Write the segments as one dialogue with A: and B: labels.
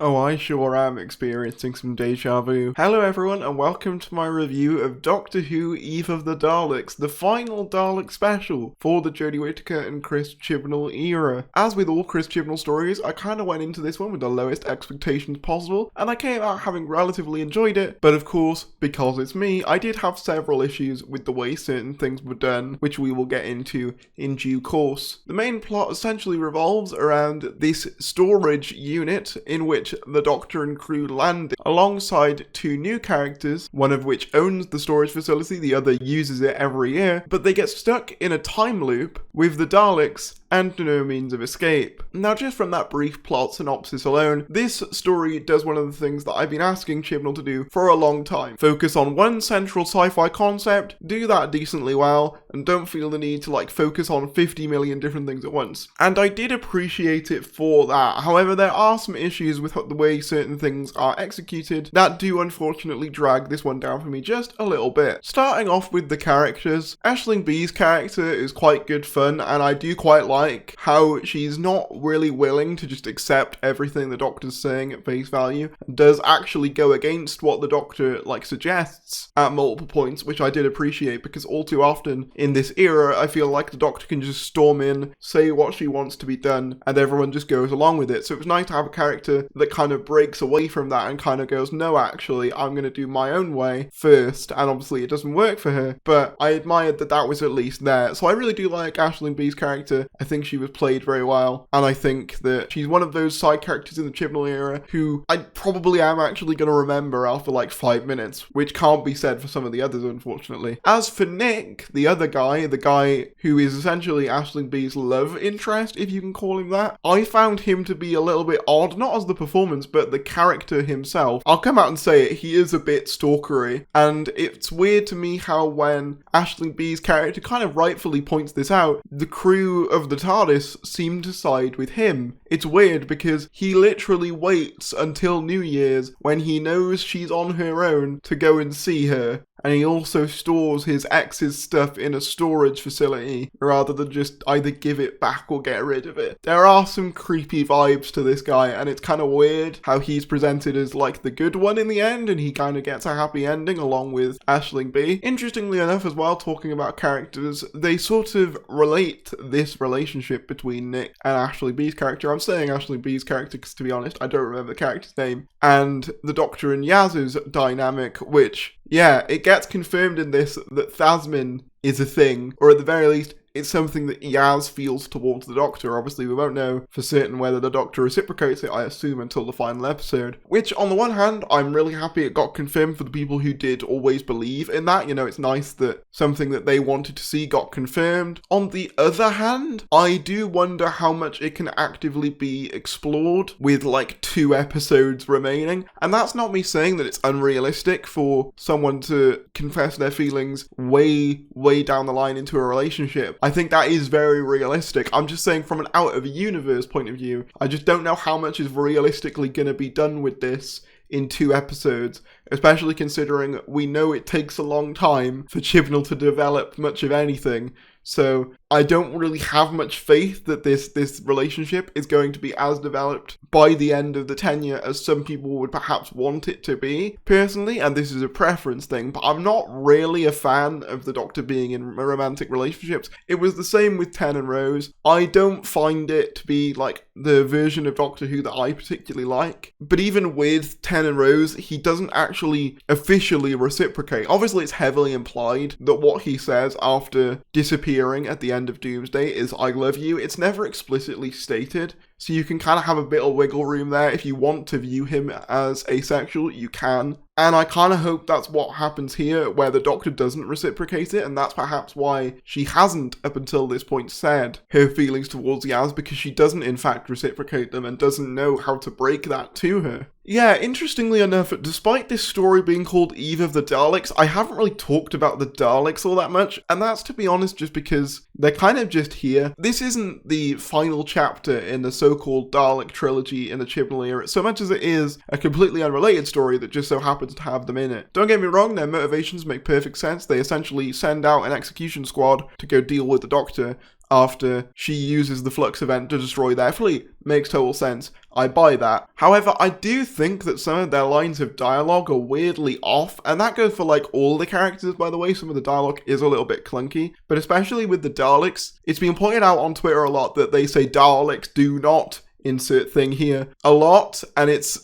A: Oh, I sure am experiencing some deja vu. Hello everyone and welcome to my review of Doctor Who Eve of the Daleks, the final Dalek special for the Jodie Whittaker and Chris Chibnall era. As with all Chris Chibnall stories, I kind of went into this one with the lowest expectations possible, and I came out having relatively enjoyed it, but of course, because it's me, I did have several issues with the way certain things were done, which we will get into in due course. The main plot essentially revolves around this storage unit in which the Doctor and crew landed alongside two new characters, one of which owns the storage facility, the other uses it every year, but they get stuck in a time loop with the Daleks and no means of escape. Now, just from that brief plot synopsis alone, this story does one of the things that I've been asking Chibnall to do for a long time. Focus on one central sci-fi concept, do that decently well, and don't feel the need to focus on 50 million different things at once. And I did appreciate it for that. However, there are some issues with the way certain things are executed that do unfortunately drag this one down for me just a little bit. Starting off with the characters, Aisling Bea's character is quite good fun, and I do quite like how she's not really willing to just accept everything the Doctor's saying at face value, and does actually go against what the Doctor suggests at multiple points, which I did appreciate, because all too often in this era I feel like the Doctor can just storm in, say what she wants to be done, and everyone just goes along with it. So it was nice to have a character that kind of breaks away from that and kind of goes, no, actually I'm going to do my own way first, and obviously it doesn't work for her, but I admired that that was at least there. So I really do like Aisling Bea's character. I think she was played very well, and I think that she's one of those side characters in the Chibnall era who I probably am actually going to remember after 5 minutes, which can't be said for some of the others, unfortunately. As for Nick, the other guy, the guy who is essentially Aisling Bea's love interest, if you can call him that, I found him to be a little bit odd, not as the performance, but the character himself. I'll come out and say it, he is a bit stalkery, and it's weird to me how when Aisling Bea's character kind of rightfully points this out, the crew of the TARDIS seem to side with him. It's weird because he literally waits until New Year's when he knows she's on her own to go and see her. And he also stores his ex's stuff in a storage facility rather than just either give it back or get rid of it. There are some creepy vibes to this guy, and it's kind of weird how he's presented as the good one in the end, and he kind of gets a happy ending along with Aisling Bea. Interestingly enough as well, talking about characters, they sort of relate this relationship between Nick and Aisling Bea's character. I'm saying Aisling Bea's character because, to be honest, I don't remember the character's name. And the Doctor and Yaz's dynamic, which, yeah, it gets confirmed in this that Thasmin is a thing, or at the very least, it's something that Yaz feels towards the Doctor. Obviously, we won't know for certain whether the Doctor reciprocates it, I assume, until the final episode. Which, on the one hand, I'm really happy it got confirmed for the people who did always believe in that. You know, it's nice that something that they wanted to see got confirmed. On the other hand, I do wonder how much it can actively be explored with 2 episodes remaining. And that's not me saying that it's unrealistic for someone to confess their feelings way down the line into a relationship. I think that is very realistic. I'm just saying from an out-of-universe point of view, I just don't know how much is realistically going to be done with this in 2 episodes, especially considering we know it takes a long time for Chibnall to develop much of anything. So I don't really have much faith that this relationship is going to be as developed by the end of the tenure as some people would perhaps want it to be, personally, and this is a preference thing, but I'm not really a fan of the Doctor being in romantic relationships. It was the same with Ten and Rose. I don't find it to be the version of Doctor Who that I particularly like, but even with Ten and Rose, he doesn't actually officially reciprocate. Obviously, it's heavily implied that what he says after disappearing at the end of Doomsday is "I love you." It's never explicitly stated, so you can kind of have a bit of wiggle room there. If you want to view him as asexual, you can. And I kind of hope that's what happens here, where the Doctor doesn't reciprocate it, and that's perhaps why she hasn't, up until this point, said her feelings towards Yaz, because she doesn't in fact reciprocate them and doesn't know how to break that to her. Yeah, interestingly enough, despite this story being called Eve of the Daleks, I haven't really talked about the Daleks all that much, and that's, to be honest, just because they're kind of just here. This isn't the final chapter in the so-called Dalek trilogy in the Chibnall era, so much as it is a completely unrelated story that just so happens to have them in it. Don't get me wrong, their motivations make perfect sense. They essentially send out an execution squad to go deal with the Doctor, after she uses the flux event to destroy their fleet. Makes total sense. I buy that. However, I do think that some of their lines of dialogue are weirdly off, and that goes for like all the characters, by the way. Some of the dialogue is a little bit clunky, but especially with the Daleks, it's been pointed out on Twitter a lot that they say Daleks do not insert thing here a lot, and it's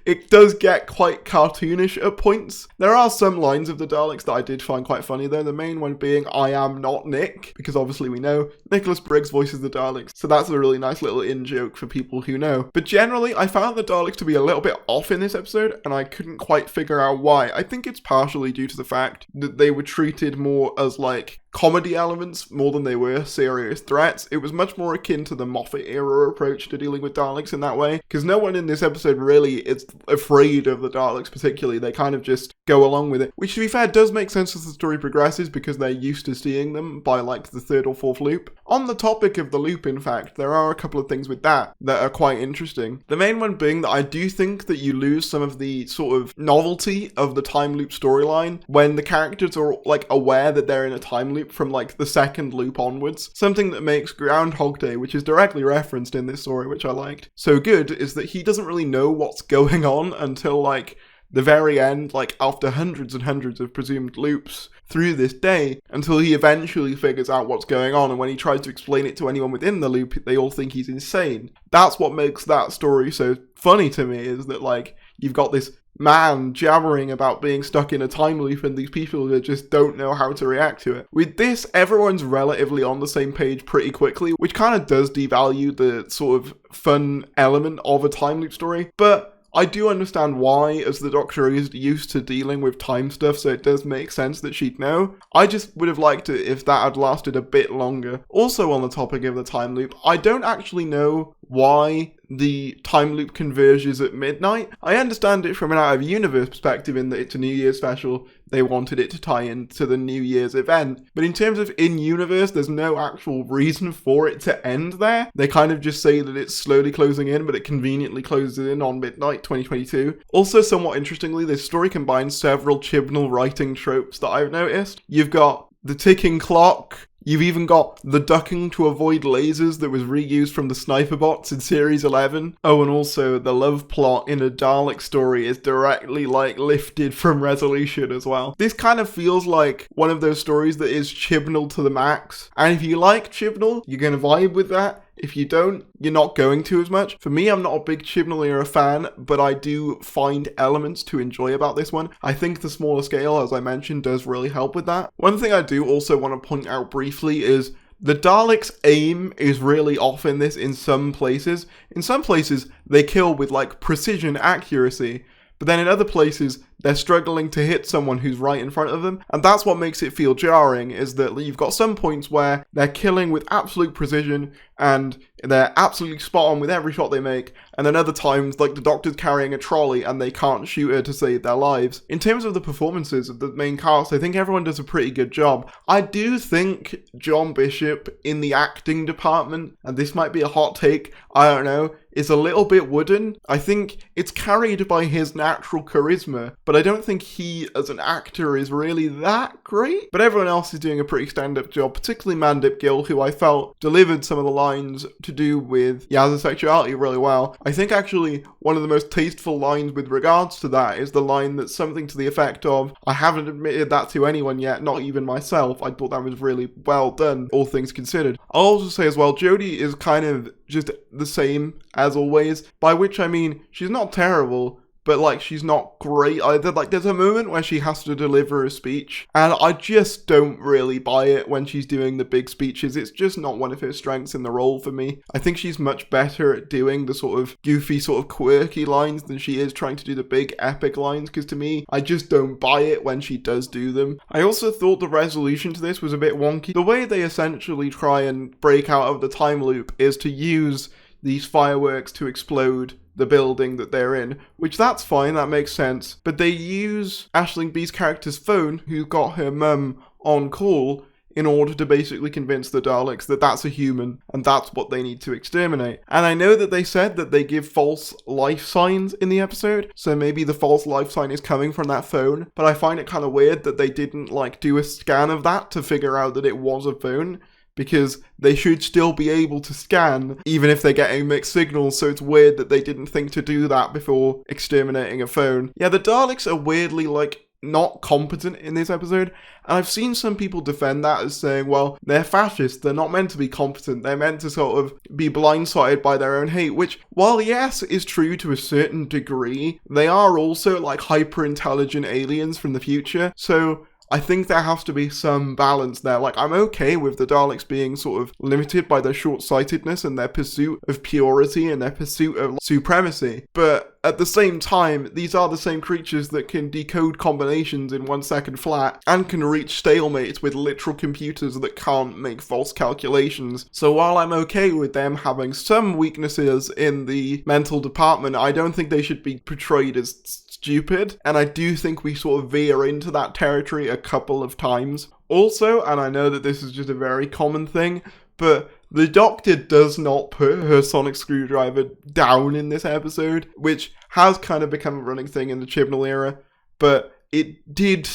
A: it does get quite cartoonish at points. There are some lines of the Daleks that I did find quite funny though, the main one being "I am not Nick," because obviously we know Nicholas Briggs voices the Daleks, so that's a really nice little in-joke for people who know. But generally, I found the Daleks to be a little bit off in this episode, and I couldn't quite figure out why. I think it's partially due to the fact that they were treated more as like comedy elements more than they were serious threats. It was much more akin to the Moffat era approach to dealing with Daleks in that way, because no one in this episode really is afraid of the Daleks particularly. They kind of just go along with it, which to be fair does make sense as the story progresses because they're used to seeing them by like the third or fourth loop. On the topic of the loop, in fact, there are a couple of things with that are quite interesting. The main one being that I do think that you lose some of the sort of novelty of the time loop storyline when the characters are like aware that they're in a time loop from like the second loop onwards. Something that makes Groundhog Day, which is directly referenced in this story, which I liked, so good, is that he doesn't really know what's going on until like the very end, like after hundreds and hundreds of presumed loops through this day, until he eventually figures out what's going on, and when he tries to explain it to anyone within the loop, they all think he's insane. That's what makes that story so funny to me, is that like you've got this man jabbering about being stuck in a time loop and these people that just don't know how to react to it. With this, everyone's relatively on the same page pretty quickly, which kind of does devalue the sort of fun element of a time loop story, but I do understand why, as the Doctor is used to dealing with time stuff, so it does make sense that she'd know. I just would have liked it if that had lasted a bit longer. Also on the topic of the time loop, I don't actually know why the time loop converges at midnight. I understand it from an out-of-universe perspective in that it's a New Year's special. They wanted it to tie into the New Year's event. But in terms of in-universe, there's no actual reason for it to end there. They kind of just say that it's slowly closing in, but it conveniently closes in on midnight 2022. Also, somewhat interestingly, this story combines several Chibnall writing tropes that I've noticed. You've got the ticking clock. You've even got the ducking to avoid lasers that was reused from the sniper bots in Series 11. Oh, and also the love plot in a Dalek story is directly, like, lifted from Resolution as well. This kind of feels like one of those stories that is Chibnall to the max. And if you like Chibnall, you're going to vibe with that. If you don't, you're not going to as much. For me, I'm not a big Chibnall era fan, but I do find elements to enjoy about this one. I think the smaller scale, as I mentioned, does really help with that. One thing I do also want to point out briefly is the Daleks' aim is really off in this in some places. In some places, they kill with like precision accuracy, but then in other places, they're struggling to hit someone who's right in front of them. And that's what makes it feel jarring, is that you've got some points where they're killing with absolute precision and they're absolutely spot on with every shot they make. And then other times, like the Doctor's carrying a trolley and they can't shoot her to save their lives. In terms of the performances of the main cast, I think everyone does a pretty good job. I do think John Bishop in the acting department, and this might be a hot take, I don't know, is a little bit wooden. I think it's carried by his natural charisma, but I don't think he as an actor is really that great. But everyone else is doing a pretty stand-up job, particularly Mandip Gill, who I felt delivered some of the lines to do with Yaz's sexuality really well. I think actually one of the most tasteful lines with regards to that is the line that's something to the effect of, I haven't admitted that to anyone yet, not even myself. I thought that was really well done, all things considered. I'll also say as well, Jodie is kind of just the same as always, by which I mean she's not terrible, but like she's not great either. Like there's a moment where she has to deliver a speech and I just don't really buy it when she's doing the big speeches. It's just not one of her strengths in the role for me. I think she's much better at doing the sort of goofy, sort of quirky lines than she is trying to do the big epic lines, because to me, I just don't buy it when she does do them. I also thought the resolution to this was a bit wonky. The way they essentially try and break out of the time loop is to use these fireworks to explode the building that they're in, which that's fine, that makes sense, but they use Aisling Bea's character's phone, who got her mum on call, in order to basically convince the Daleks that that's a human and that's what they need to exterminate. And I know that they said that they give false life signs in the episode, so maybe the false life sign is coming from that phone, but I find it kind of weird that they didn't like do a scan of that to figure out that it was a phone. because they should still be able to scan, even if they're getting mixed signals, so it's weird that they didn't think to do that before exterminating a phone. Yeah, the Daleks are weirdly, like, not competent in this episode, and I've seen some people defend that as saying, well, they're fascists, they're not meant to be competent, they're meant to sort of be blindsided by their own hate, which, while yes, is true to a certain degree, they are also, like, hyper-intelligent aliens from the future, so I think there has to be some balance there. Like, I'm okay with the Daleks being sort of limited by their short-sightedness and their pursuit of purity and their pursuit of supremacy. But at the same time, these are the same creatures that can decode combinations in 1 second flat and can reach stalemates with literal computers that can't make false calculations. So while I'm okay with them having some weaknesses in the mental department, I don't think they should be portrayed as stupid, and I do think we sort of veer into that territory a couple of times. Also, and I know that this is just a very common thing, but the Doctor does not put her sonic screwdriver down in this episode, which has kind of become a running thing in the Chibnall era, but it did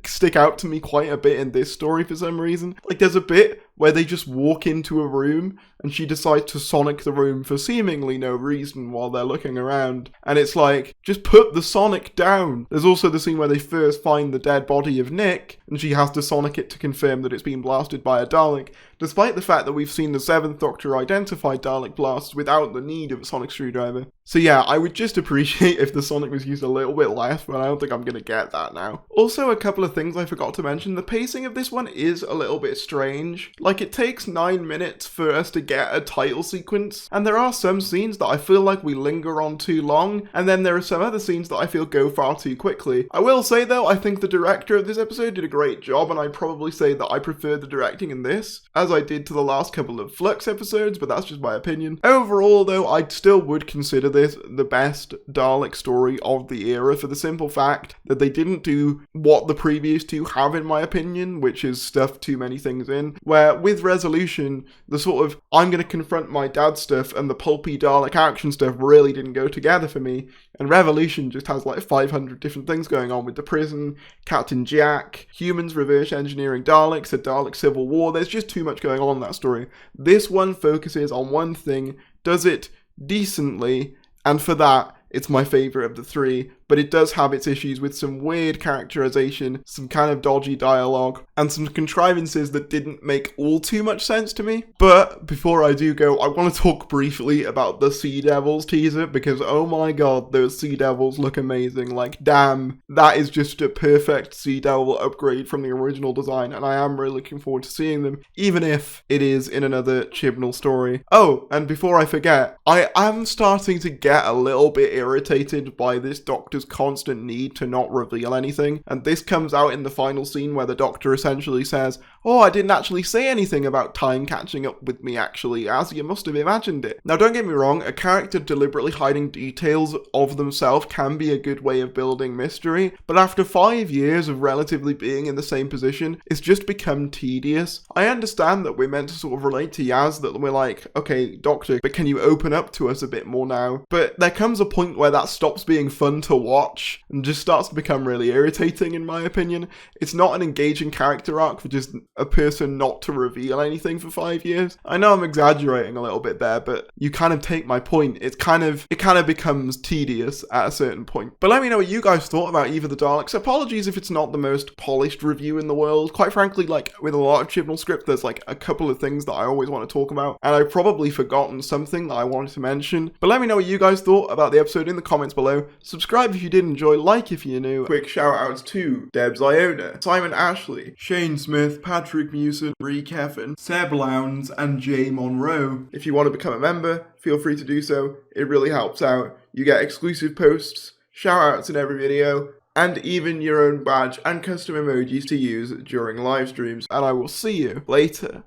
A: stick out to me quite a bit in this story for some reason. Like, there's a bit where they just walk into a room and she decides to sonic the room for seemingly no reason while they're looking around. And it's like, just put the sonic down. There's also the scene where they first find the dead body of Nick and she has to sonic it to confirm that it's been blasted by a Dalek, despite the fact that we've seen the 7th Doctor identify Dalek blasts without the need of a sonic screwdriver. So yeah, I would just appreciate if the sonic was used a little bit less, but I don't think I'm going to get that now. Also, a couple of things I forgot to mention. The pacing of this one is a little bit strange. Like, it takes 9 minutes for us to get a title sequence, and there are some scenes that I feel like we linger on too long, and then there are some other scenes that I feel go far too quickly. I will say though, I think the director of this episode did a great job, and I'd probably say that I prefer the directing in this, as I did to the last couple of Flux episodes, but that's just my opinion. Overall though, I still would consider this the best Dalek story of the era, for the simple fact that they didn't do what the previous two have, in my opinion, which is stuff too many things in, where with Resolution, the sort of I'm going to confront my dad stuff and the pulpy Dalek action stuff really didn't go together for me, and Revolution just has like 500 different things going on with the prison, Captain Jack, humans reverse engineering Daleks, a Dalek civil war. There's just too much going on in that story. This one focuses on one thing, does it decently, and for that, it's my favourite of the three, but it does have its issues with some weird characterization, some kind of dodgy dialogue, and some contrivances that didn't make all too much sense to me. But before I do go, I want to talk briefly about the Sea Devils teaser, because oh my god, those Sea Devils look amazing. Like, damn, that is just a perfect Sea Devil upgrade from the original design, and I am really looking forward to seeing them, even if it is in another Chibnall story. Oh, and before I forget, I am starting to get a little bit irritated by this Doctor's constant need to not reveal anything, and this comes out in the final scene where the Doctor essentially says, oh, I didn't actually say anything about time catching up with me actually, as you must have imagined it. Now don't get me wrong, a character deliberately hiding details of themselves can be a good way of building mystery, but after 5 years of relatively being in the same position, it's just become tedious. I understand that we're meant to sort of relate to Yaz, that we're like, okay, Doctor, but can you open up to us a bit more now? But there comes a point where that stops being fun to watch and just starts to become really irritating, in my opinion. It's not an engaging character arc for just a person not to reveal anything for 5 years. I know I'm exaggerating a little bit there, but you kind of take my point. It kind of becomes tedious at a certain point. But let me know what you guys thought about Eve of the Daleks. Apologies if it's not the most polished review in the world. Quite frankly, like with a lot of Chibnall script, there's like a couple of things that I always want to talk about, and I've probably forgotten something that I wanted to mention. But let me know what you guys thought about the episode in the comments below. Subscribe if you did enjoy, like if you're new. Quick shout outs to Debs Iona, Simon Ashley, Shane Smith, Patrick Mewson, Ree Keffin, Seb Lowndes, and Jay Monroe. If you want to become a member, feel free to do so. It really helps out. You get exclusive posts, shout outs in every video, and even your own badge and custom emojis to use during live streams. And I will see you later.